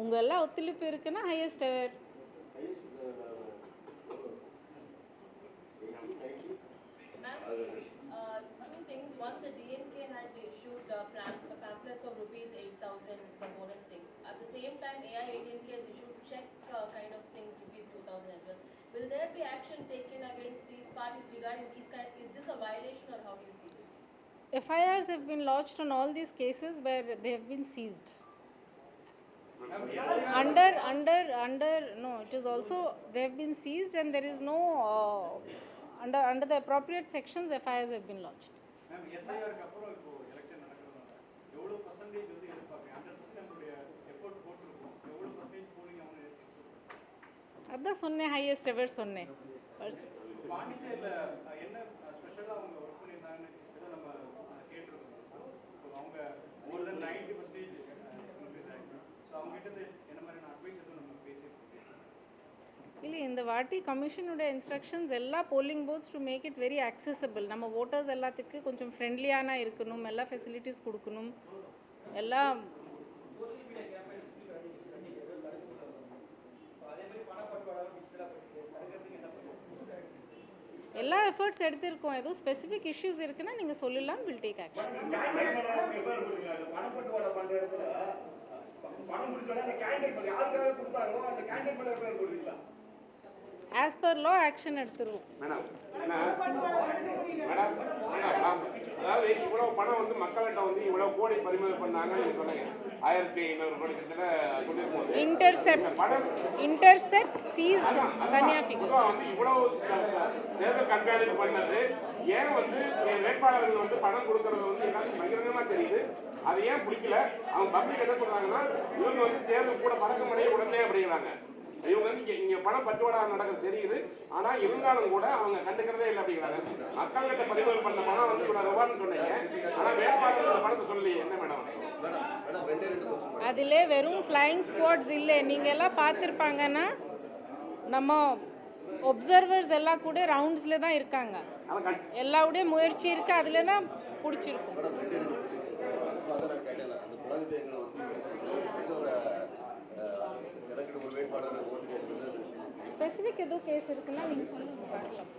உங்கெல்லாம் ஒத்துழைப்பு இருக்குன்னா highest ever. Two things. One, the DMK had issued pamphlets of rupees 8,000 for bonus things. At the same time, AIADMK has issued check kind of things, rupees 2,000 as well. Will there be action taken against these parties regarding these kind? Is this a violation or how do you see this? FIRs have been lodged on all these cases where they have been seized. No, it is also they have been seized and there is no under the appropriate sections FIRs have been lodged. Ma'am, SIR க்கு அப்புறம் இப்போ election நடக்கிறதுனால எவ்வளவு percentage வந்து எதிர்பார்க்கறீங்க? 100% நம்மளுடைய effort போட்டுருக்கோம். எவ்வளவு பர்சன்டேஜ் போலிங் அவங்க எக்ஸ்பெக்ட்? அதான் சொன்னேன், ஹையஸ்ட் எவர் சொன்னேன். பாண்டிச்சேரியில என்ன ஸ்பெஷலா அவங்க ஒர்க் பண்ணியிருந்தாங்கன்னு ஏதோ நம்ம கேட்டிருக்கோம். அவங்க மோர் தென் 90% இன்க்ரீஸ் ஆயிருக்கு. ஸோ அவங்க கிட்ட என்ன மாதிரியான அட்வைஸ் எதுவும் நம்ம பேசியிருக்கோம்? இல்லை, இந்த வாட்டி கமிஷனுடைய இன்ஸ்ட்ரக்ஷன்ஸ் எல்லா polling booths to make it very accessible. நம்ம ஓட்டர்ஸ் எல்லாத்துக்கு கொஞ்சம் ஃப்ரெண்ட்லியான இருக்கணும், எல்லா ஃபெசிலிட்டிஸ் கொடுக்கணும், எல்லாம் எல்லா எஃபர்ட்ஸ் எடுத்திருக்கோம். ஏதோ ஸ்பெசிஃபிக் இஷ்யூஸ் இருக்குன்னா நீங்கள் சொல்லலாம், will take action. As per law action எடுத்துருவோம். அதாவது இவ்வளவு பணம் வந்து மக்கள்கிட்ட வந்து இவ்வளவு கோடி பறிமுதல் பண்ணாங்கன்னு சொன்னாங்க. 1500 கோடி கிட்ட சொல்லிருக்கோம். இன்டர்செப்ட் சீஸ்ட் தனியா ஃபிகர் வந்து இவ்வளவு தேர்தல் கண்காணிப்பு பண்ணது ஏன் வந்து வேட்பாளர்கள் வந்து பணம் கொடுக்கறது வந்து எல்லாரும் பகிரங்கமா தெரியுது. அது ஏன் பிடிக்கல? அவங்க பப்ளிக் என்ன சொல்றாங்கன்னா, இவங்க வந்து தேர்தல் கூட பழக்கம் அடைய உடனே அப்படிங்கிறாங்க. இவங்க வந்து இங்க பணம் பட்டுவாடா நடக்கிறது தெரியுது, ஆனா இருந்தாலும் கூட அவங்க கண்டுக்கிறதே இல்லை அப்படிங்கிறாங்க. மக்கள்கிட்ட பறிமுதல் பண்ண பணம் வந்து இவ்வளவு ரூபான்னு சொன்னீங்க, ஆனா வேட்பாளர்கள் பணத்தை சொல்லலையே, என்ன மேடம்? அதிலே வெறும் ஃப்ளைங் ஸ்குவாட்ஸ் இல்லை, நீங்கள் எல்லாம் பார்த்துருப்பாங்கன்னா நம்ம ஒப்சர்வர்ஸ் எல்லாம் கூட ரவுண்ட்ஸில் தான் இருக்காங்க. எல்லாருடைய முயற்சி இருக்குது, அதில் தான் பிடிச்சிருக்கும். ஸ்பெசிஃபிக் எதுவும் கேஸ் இருக்குன்னா நீங்கள் சொல்லுங்கள், பார்க்கலாம்.